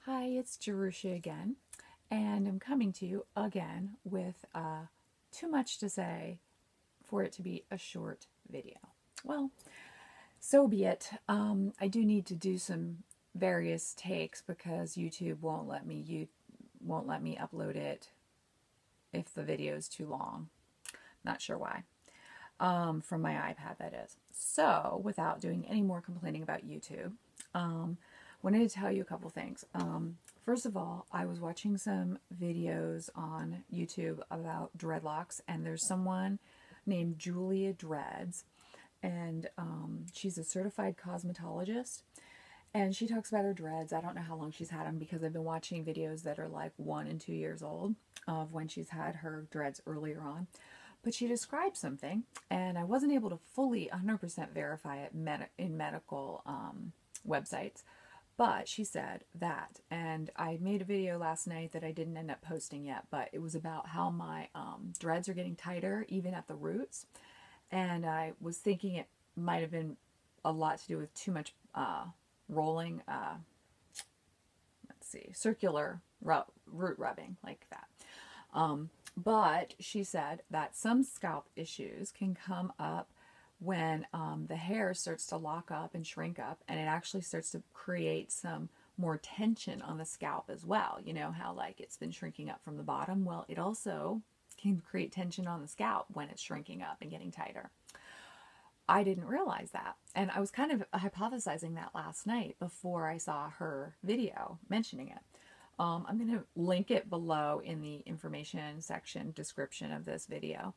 Hi, it's Jerusha again, and I'm coming to you again with too much to say for it to be a short video. Well, so be it. I do need to do some various takes because YouTube won't let me upload it if the video is too long. Not sure why. From my iPad, that is. So, without doing any more complaining about YouTube, wanted to tell you a couple things. First of all, I was watching some videos on YouTube about dreadlocks, and there's someone named Julia Dreads, and she's a certified cosmetologist, and she talks about her dreads. I don't know how long she's had them because I've been watching videos that are like 1 and 2 years old of when she's had her dreads earlier on. But she described something, and I wasn't able to fully 100% verify it in medical websites. But she said that, and I made a video last night that I didn't end up posting yet, but it was about how my dreads are getting tighter, even at the roots. And I was thinking it might have been a lot to do with too much rolling, let's see, circular root rubbing, like that. But she said that some scalp issues can come up when the hair starts to lock up and shrink up, and it actually starts to create some more tension on the scalp as well. You know how like it's been shrinking up from the bottom? Well, it also can create tension on the scalp when it's shrinking up and getting tighter. I didn't realize that, and I was kind of hypothesizing that last night before I saw her video mentioning it. I'm going to link it below in the information section description of this video.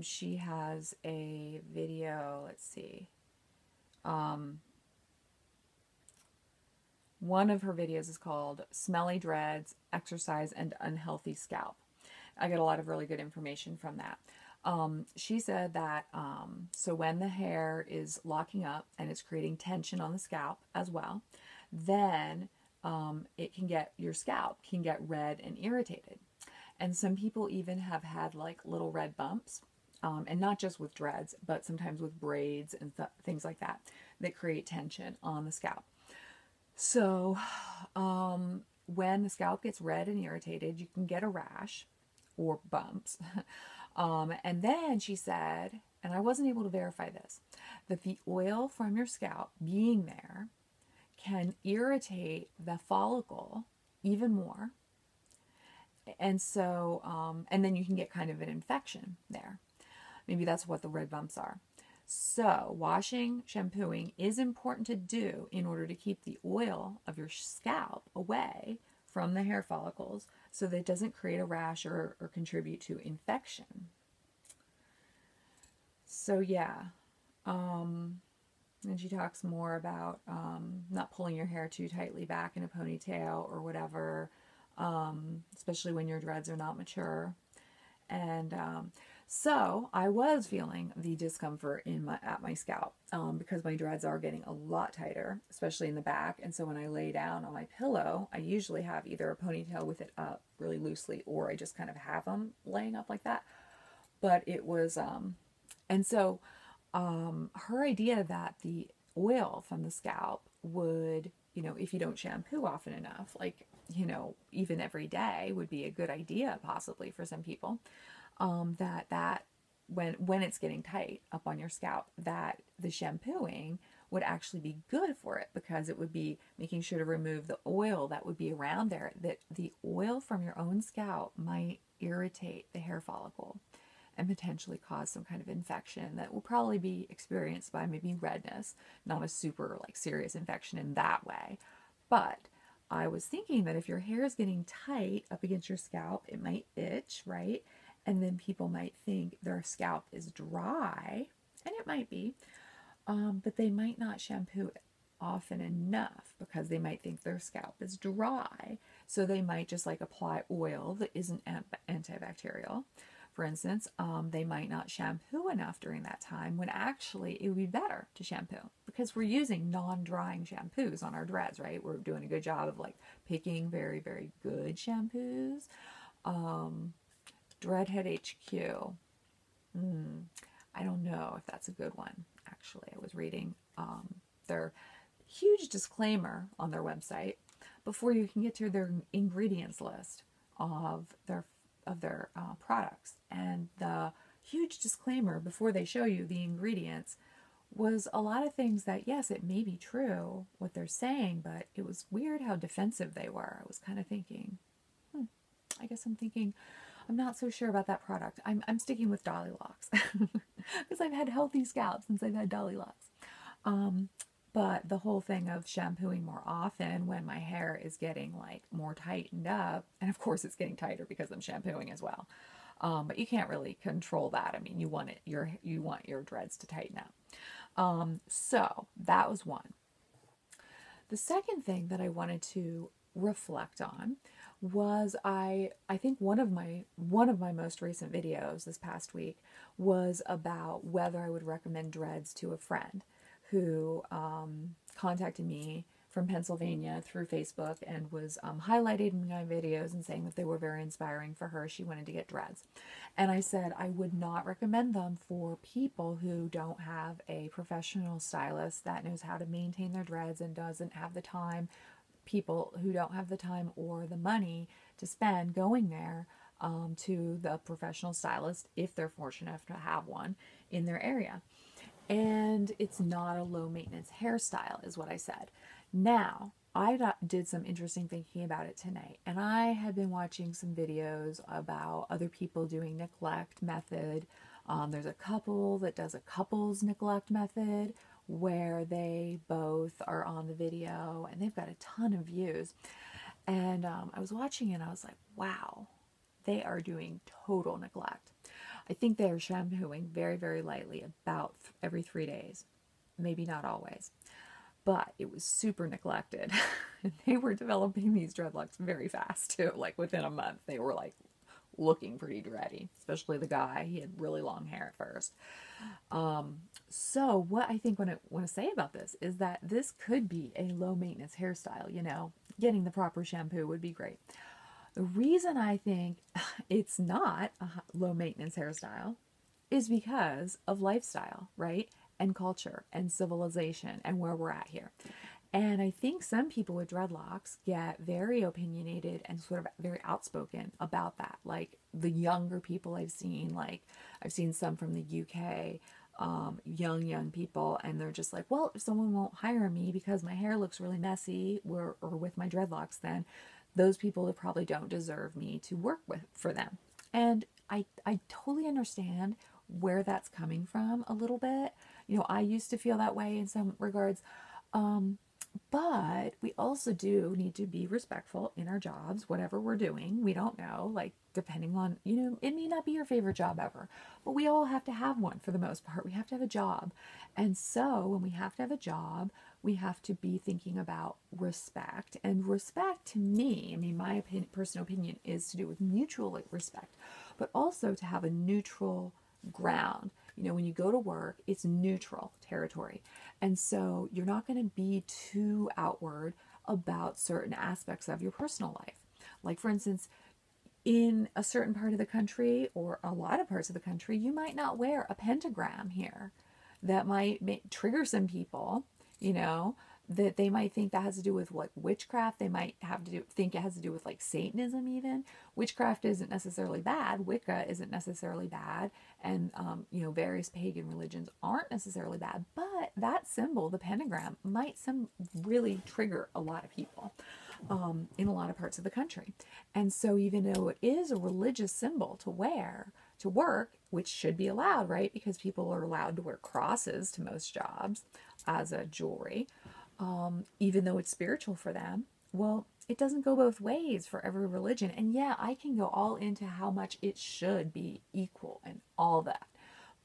She has a video, let's see. One of her videos is called Smelly Dreads, Exercise, and Unhealthy Scalp. I get a lot of really good information from that. She said that so when the hair is locking up and it's creating tension on the scalp as well, then your scalp can get red and irritated. And some people even have had like little red bumps, and not just with dreads, but sometimes with braids and things like that that create tension on the scalp. So when the scalp gets red and irritated, you can get a rash or bumps. And then she said, and I wasn't able to verify this, that the oil from your scalp being there can irritate the follicle even more. And so, and then you can get kind of an infection there. Maybe that's what the red bumps are. So, washing, shampooing is important to do in order to keep the oil of your scalp away from the hair follicles so that it doesn't create a rash or contribute to infection. So, yeah. And she talks more about not pulling your hair too tightly back in a ponytail or whatever, especially when your dreads are not mature. And so I was feeling the discomfort at my scalp because my dreads are getting a lot tighter, especially in the back. And so when I lay down on my pillow, I usually have either a ponytail with it up really loosely, or I just kind of have them laying up like that. But it was, and so her idea that the oil from the scalp would, if you don't shampoo often enough, like, even every day would be a good idea possibly for some people, that when it's getting tight up on your scalp, that the shampooing would actually be good for it because it would be making sure to remove the oil that would be around there, that the oil from your own scalp might irritate the hair follicle and potentially cause some kind of infection that will probably be experienced by maybe redness, not a super like serious infection in that way. But I was thinking that if your hair is getting tight up against your scalp, it might itch, right? And then people might think their scalp is dry, and it might be, but they might not shampoo it often enough because they might think their scalp is dry. So they might just like apply oil that isn't antibacterial. For instance, they might not shampoo enough during that time when actually it would be better to shampoo because we're using non-drying shampoos on our dreads, right? We're doing a good job of like picking very, very good shampoos. Dreadhead HQ. I don't know if that's a good one. Actually, I was reading their huge disclaimer on their website, before you can get to their ingredients list of their products. And the huge disclaimer before they show you the ingredients was a lot of things that, yes, it may be true what they're saying, but it was weird how defensive they were. I was kind of thinking, I guess I'm not so sure about that product. I'm sticking with Dreadlocks because I've had healthy scalp since I've had Dreadlocks. But the whole thing of shampooing more often when my hair is getting like more tightened up, and of course it's getting tighter because I'm shampooing as well. But you can't really control that. I mean, you want your dreads to tighten up. So that was one. The second thing that I wanted to reflect on was I think one of my most recent videos this past week was about whether I would recommend dreads to a friend who contacted me from Pennsylvania through Facebook and was highlighting my videos and saying that they were very inspiring for her. She wanted to get dreads. And I said I would not recommend them for people who don't have a professional stylist that knows how to maintain their dreads and doesn't have the time, people who don't have the time or the money to spend going there to the professional stylist if they're fortunate enough to have one in their area. And it's not a low maintenance hairstyle is what I said. Now, I did some interesting thinking about it tonight, and I had been watching some videos about other people doing neglect method. There's a couple that does a couples neglect method where they both are on the video, and they've got a ton of views. And I was watching it, and I was like, wow, they are doing total neglect. I think they are shampooing very, very lightly, about every 3 days. Maybe not always. But it was super neglected. They were developing these dreadlocks very fast too. Like within a month, they were like looking pretty dready, especially the guy. He had really long hair at first. So what I think when I want to say about this is that this could be a low maintenance hairstyle. You know, getting the proper shampoo would be great. The reason I think it's not a low maintenance hairstyle is because of lifestyle, right? And culture and civilization and where we're at here. And I think some people with dreadlocks get very opinionated and sort of very outspoken about that. Like the younger people I've seen some from the UK, young people, and they're just like, well, if someone won't hire me because my hair looks really messy or with my dreadlocks, then those people probably don't deserve me to work for them. And I totally understand where that's coming from a little bit. You know, I used to feel that way in some regards. But we also do need to be respectful in our jobs, whatever we're doing. We don't know, like, depending on, you know, it may not be your favorite job ever, but we all have to have one for the most part. We have to have a job. And so when we have to have a job, we have to be thinking about respect. And respect to me, I mean, my personal opinion is to do with mutual respect, but also to have a neutral ground. You know, when you go to work, it's neutral territory. And so you're not going to be too outward about certain aspects of your personal life. Like, for instance, in a certain part of the country or a lot of parts of the country, you might not wear a pentagram here. That might trigger some people, you know, that they might think that has to do with like witchcraft. They might think it has to do with like Satanism even. Witchcraft isn't necessarily bad. Wicca isn't necessarily bad. And, you know, various pagan religions aren't necessarily bad. But that symbol, the pentagram, might really trigger a lot of people in a lot of parts of the country. And so even though it is a religious symbol to wear to work, which should be allowed, right? Because people are allowed to wear crosses to most jobs as a jewelry. Even though it's spiritual for them, well, it doesn't go both ways for every religion. And yeah, I can go all into how much it should be equal and all that.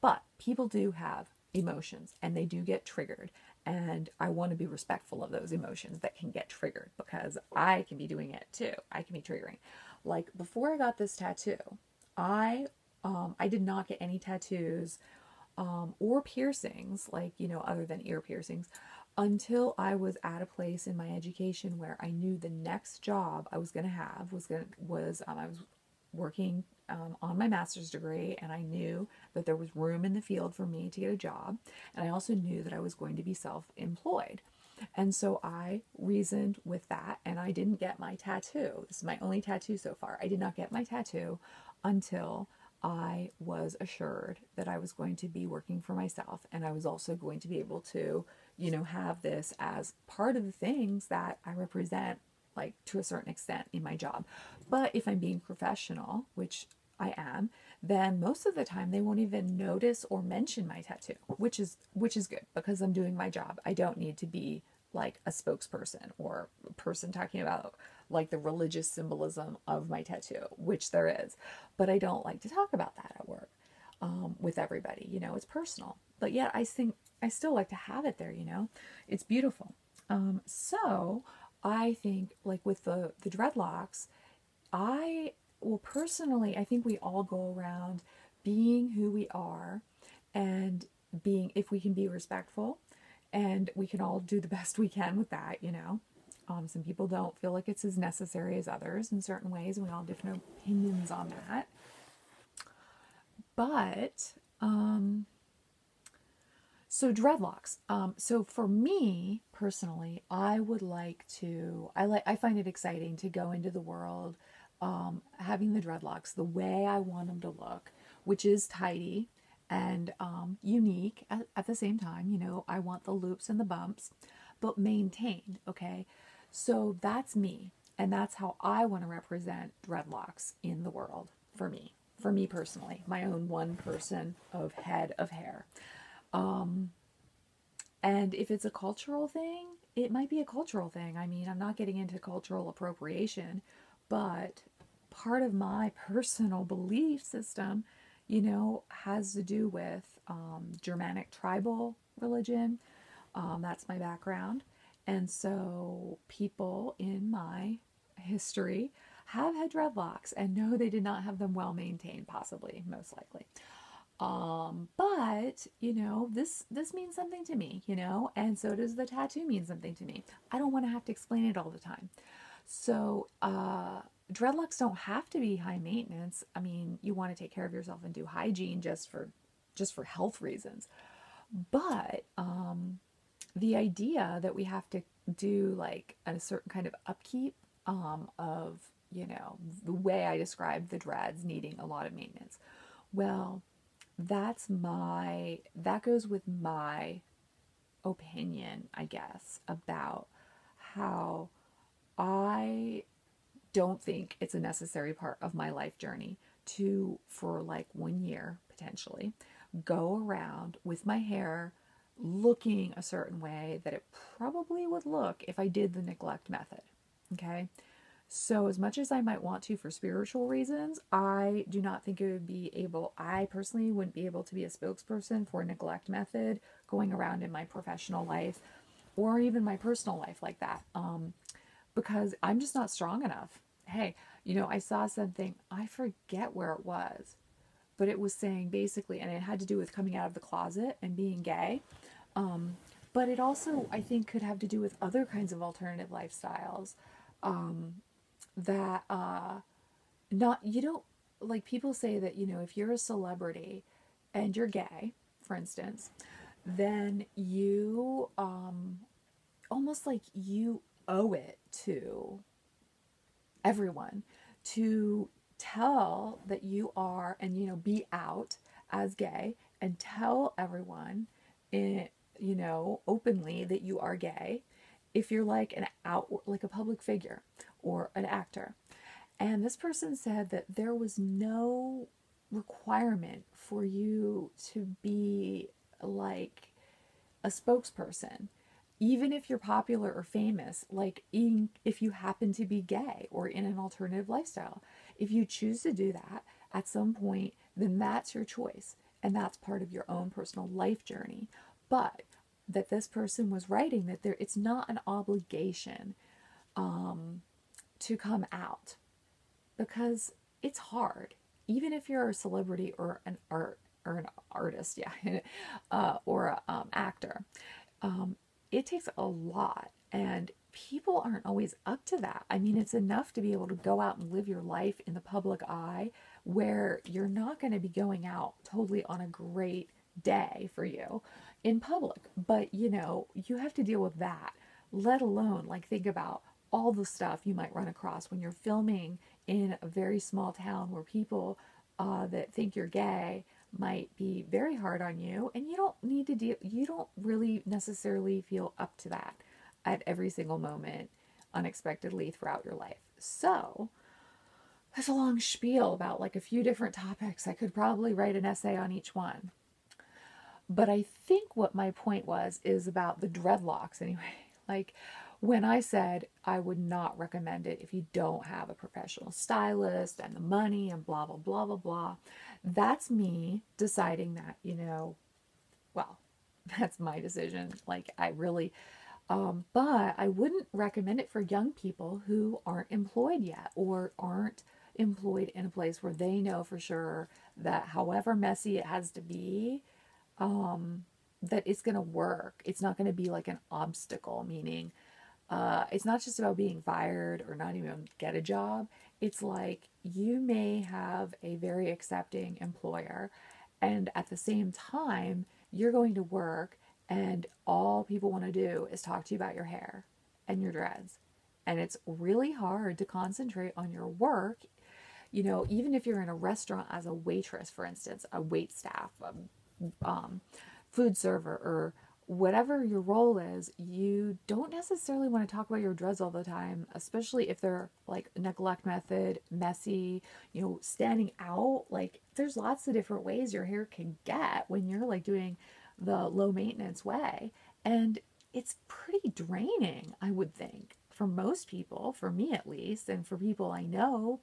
But people do have emotions and they do get triggered. And I want to be respectful of those emotions that can get triggered because I can be doing it too. I can be triggering. Like before I got this tattoo, I did not get any tattoos or piercings, like, you know, other than ear piercings, until I was at a place in my education where I knew the next job I was going to have I was working on my master's degree, and I knew that there was room in the field for me to get a job, and I also knew that I was going to be self-employed. And so I reasoned with that, and I didn't get my tattoo. This is my only tattoo so far. I did not get my tattoo until I was assured that I was going to be working for myself, and I was also going to be able to, have this as part of the things that I represent, like to a certain extent in my job. But if I'm being professional, which I am, then most of the time they won't even notice or mention my tattoo, which is good because I'm doing my job. I don't need to be like a spokesperson or a person talking about like the religious symbolism of my tattoo, which there is. But I don't like to talk about that at work with everybody. It's personal. But yet I think I still like to have it there. It's beautiful. So I think like with the dreadlocks, I well personally, I think we all go around being who we are and being if we can be respectful and we can all do the best we can with that. Some people don't feel like it's as necessary as others in certain ways, and we all have different opinions on that. But so dreadlocks. So for me personally, I would like to. I find it exciting to go into the world, having the dreadlocks the way I want them to look, which is tidy and unique at the same time. I want the loops and the bumps, but maintained. Okay, so that's me, and that's how I want to represent dreadlocks in the world for me. For me personally, my own one person of head of hair. And if it's a cultural thing, it might be a cultural thing. I mean, I'm not getting into cultural appropriation, but part of my personal belief system, has to do with Germanic tribal religion. That's my background. And so people in my history have had dreadlocks, and no, they did not have them well maintained, possibly, most likely. But this means something to me, and so does the tattoo mean something to me. I don't want to have to explain it all the time. So, dreadlocks don't have to be high maintenance. I mean, you want to take care of yourself and do hygiene just for health reasons. But the idea that we have to do like a certain kind of upkeep of the way I described the dreads needing a lot of maintenance. Well, that goes with my opinion, I guess, about how I don't think it's a necessary part of my life journey to, for like 1 year potentially, go around with my hair looking a certain way that it probably would look if I did the neglect method. Okay. So, as much as I might want to for spiritual reasons, I do not think it would be able, I personally wouldn't be able to be a spokesperson for neglect method going around in my professional life or even my personal life like that, because I'm just not strong enough. Hey, I saw something, I forget where it was, but it was saying basically, and it had to do with coming out of the closet and being gay. But it also, I think, could have to do with other kinds of alternative lifestyles. That not you don't like people say that if you're a celebrity and you're gay, for instance, then you almost like you owe it to everyone to tell that you are, and be out as gay and tell everyone in openly that you are gay if you're like an out like a public figure or an actor. And this person said that there was no requirement for you to be like a spokesperson, even if you're popular or famous, like if you happen to be gay or in an alternative lifestyle. If you choose to do that at some point, then that's your choice. And that's part of your own personal life journey. But that this person was writing that it's not an obligation to come out because it's hard. Even if you're a celebrity or an artist, yeah, or an actor, it takes a lot, and people aren't always up to that. I mean, it's enough to be able to go out and live your life in the public eye where you're not going to be going out totally on a great day for you in public, but you have to deal with that. let alone like think about all the stuff you might run across when you're filming in a very small town where people that think you're gay might be very hard on you, and you don't need to deal, you don't really necessarily feel up to that at every single moment unexpectedly throughout your life. So that's a long spiel about like a few different topics. I could probably write an essay on each one. But I think what my point was is about the dreadlocks anyway. Like when I said I would not recommend it if you don't have a professional stylist and the money and blah, blah, blah, blah, blah. That's me deciding that, well, that's my decision. Like I really, but I wouldn't recommend it for young people who aren't employed yet or aren't employed in a place where they know for sure that however messy it has to be, that it's going to work. It's not going to be like an obstacle, meaning it's not just about being fired or not even get a job. It's like you may have a very accepting employer, and at the same time, you're going to work, and all people want to do is talk to you about your hair and your dreads. And it's really hard to concentrate on your work. Even if you're in a restaurant as a waitress, for instance, a wait staff, food server, or whatever your role is, you don't necessarily want to talk about your dreads all the time, especially if they're like neglect method, messy, standing out. Like there's lots of different ways your hair can get when you're like doing the low maintenance way. And it's pretty draining, I would think, for most people, for me at least, and for people I know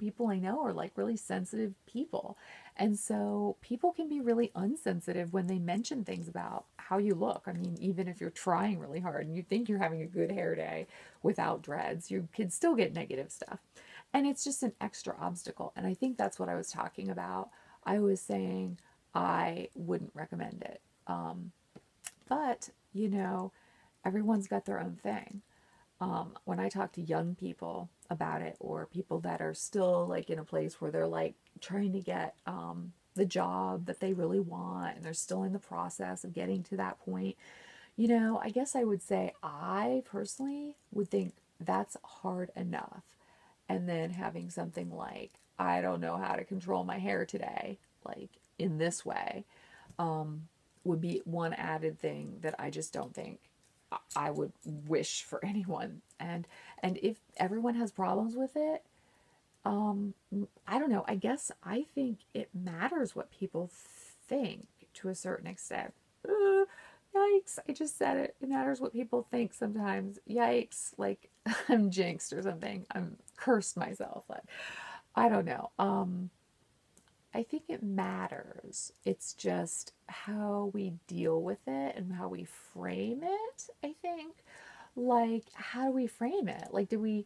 are like really sensitive people. And so people can be really unsensitive when they mention things about how you look. I mean, even if you're trying really hard and you think you're having a good hair day without dreads, you can still get negative stuff. And it's just an extra obstacle. And I think that's what I was talking about. I was saying I wouldn't recommend it. But, everyone's got their own thing. When I talk to young people about it, or people that are still like in a place where they're like trying to get the job that they really want, and they're still in the process of getting to that point, I guess I would say I personally would think that's hard enough. And then having something like, I don't know how to control my hair today, like in this way, would be one added thing that I just don't think I would wish for anyone. And if everyone has problems with it, I don't know. I guess I think it matters what people think to a certain extent. Yikes, I just said it. It matters what people think sometimes. Yikes, like I'm jinxed or something. I'm cursed myself. Like, I don't know. I think it matters. It's just how we deal with it and how we frame it, I think. Like, how do we frame it? Like, do we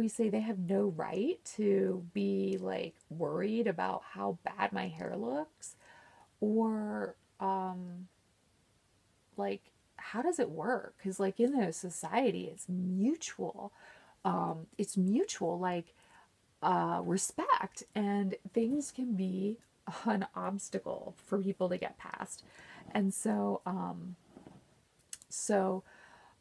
say they have no right to be like worried about how bad my hair looks? Or like, how does it work? Because like in the society, it's mutual. Like respect, and things can be an obstacle for people to get past. And so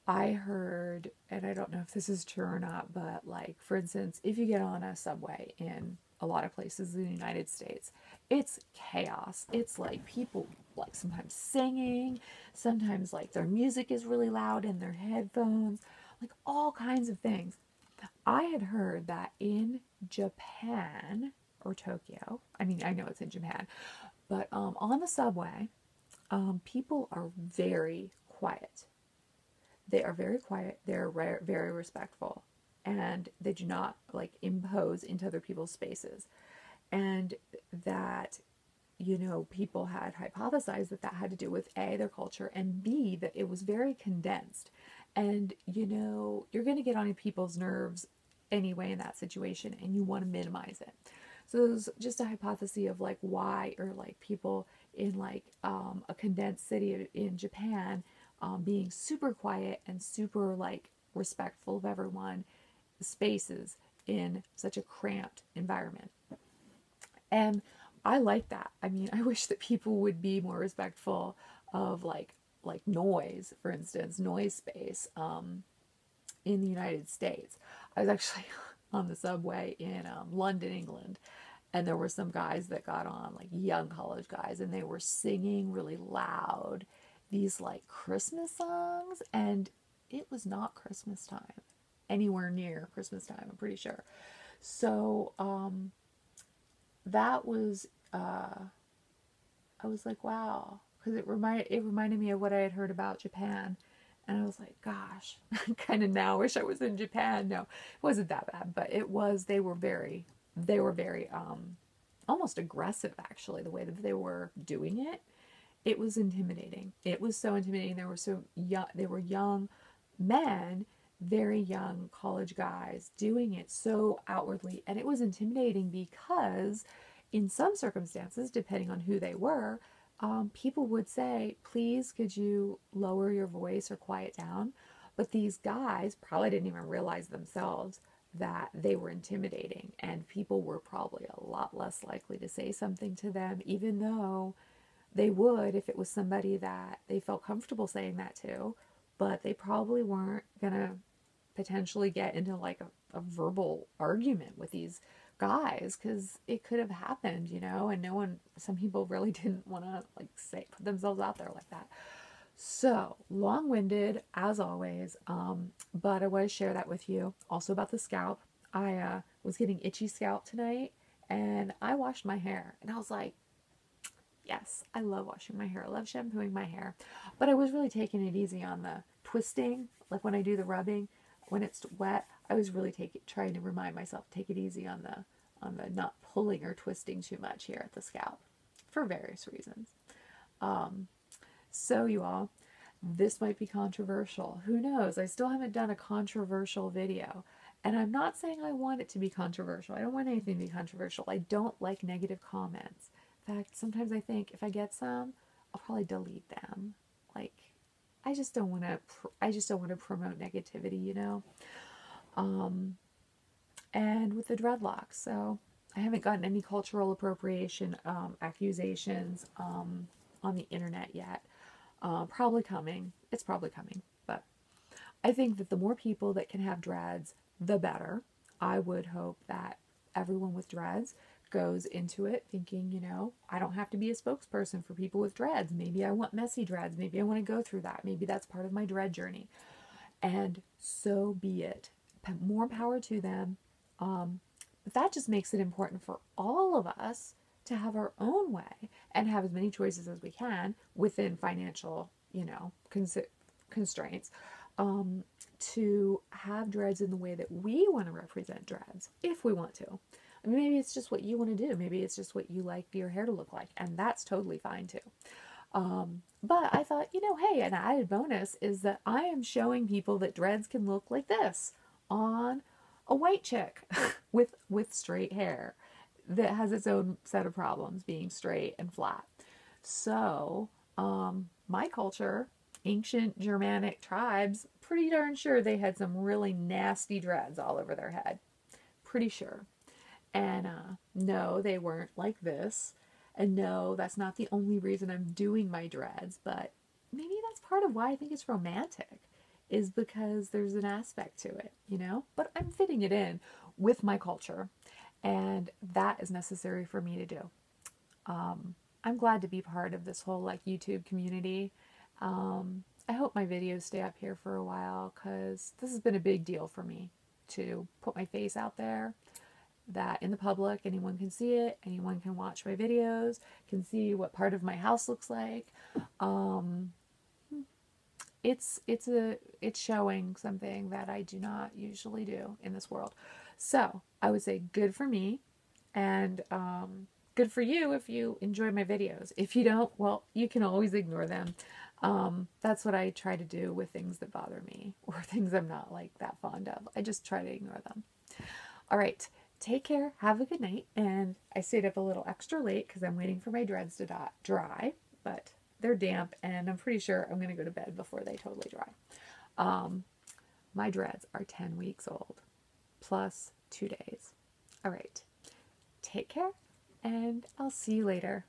I heard, and I don't know if this is true or not, but like, for instance, if you get on a subway in a lot of places in the United States, it's chaos. It's like people like sometimes singing, sometimes like their music is really loud in their headphones, like all kinds of things. I had heard that in Japan or Tokyo, I mean, I know it's in Japan, but on the subway, people are very quiet. They are very quiet. They're very respectful, and they do not like impose into other people's spaces. And that, people had hypothesized that that had to do with A, their culture, and B, that it was very condensed. And, you're going to get on people's nerves anyway in that situation, and you want to minimize it. So it was just a hypothesis of like why, or like people in like a condensed city in Japan being super quiet and super like respectful of everyone, spaces in such a cramped environment. And I like that. I mean, I wish that people would be more respectful of like noise, for instance, noise space. in the United States. I was actually on the subway in London, England, and there were some guys that got on, like young college guys, and they were singing really loud these like Christmas songs, and it was not Christmas time, anywhere near Christmas time, I'm pretty sure. So that was I was like, wow, because it reminded me of what I had heard about Japan, and I was like, gosh, I kind of now wish I was in Japan. No, it wasn't that bad, but it was. They were very almost aggressive, actually, the way that they were doing it. It was intimidating. It was so intimidating. They were so young. They were young men, very young college guys doing it so outwardly, and it was intimidating because in some circumstances, depending on who they were, people would say, please, could you lower your voice or quiet down? But these guys probably didn't even realize themselves that they were intimidating, and people were probably a lot less likely to say something to them, even though they would if it was somebody that they felt comfortable saying that to, but they probably weren't going to potentially get into like a verbal argument with these guys, because it could have happened, and no one, some people really didn't want to like say, put themselves out there like that. So long-winded as always, but I want to share that with you. Also about the scalp, I was getting itchy scalp tonight, and I washed my hair, and I was like, yes, I love washing my hair. I love shampooing my hair. But I was really taking it easy on the twisting. Like when I do the rubbing, when it's wet, I was really trying to remind myself to take it easy on the not pulling or twisting too much here at the scalp for various reasons. So you all, this might be controversial. Who knows? I still haven't done a controversial video. And I'm not saying I want it to be controversial. I don't want anything to be controversial. I don't like negative comments. In fact, sometimes I think if I get some, I'll probably delete them. Like, I just don't want to. I just don't want to promote negativity. And with the dreadlocks, so I haven't gotten any cultural appropriation accusations on the internet yet. Probably coming. It's probably coming. But I think that the more people that can have dreads, the better. I would hope that everyone with dreads goes into it thinking, I don't have to be a spokesperson for people with dreads. Maybe I want messy dreads. Maybe I want to go through that. Maybe that's part of my dread journey. And so be it. More power to them. But that just makes it important for all of us to have our own way and have as many choices as we can within financial, constraints, to have dreads in the way that we want to represent dreads, if we want to. I mean, maybe it's just what you want to do. Maybe it's just what you like your hair to look like, and that's totally fine too. But I thought, hey, an added bonus is that I am showing people that dreads can look like this on a white chick with straight hair that has its own set of problems being straight and flat. So, my culture, ancient Germanic tribes, pretty darn sure they had some really nasty dreads all over their head. Pretty sure. And no, they weren't like this. And no, that's not the only reason I'm doing my dreads, but maybe that's part of why I think it's romantic, is because there's an aspect to it, But I'm fitting it in with my culture, and that is necessary for me to do. I'm glad to be part of this whole YouTube community. I hope my videos stay up here for a while, because this has been a big deal for me to put my face out there, that in the public, anyone can see it, anyone can watch my videos, can see what part of my house looks like. It's showing something that I do not usually do in this world. So I would say good for me, and good for you if you enjoy my videos. If you don't, well, you can always ignore them. That's what I try to do with things that bother me, or things I'm not that fond of. I just try to ignore them. All right. Take care, have a good night, and I stayed up a little extra late because I'm waiting for my dreads to dry, but they're damp, and I'm pretty sure I'm going to go to bed before they totally dry. My dreads are 10 weeks old, plus 2 days. All right, take care, and I'll see you later.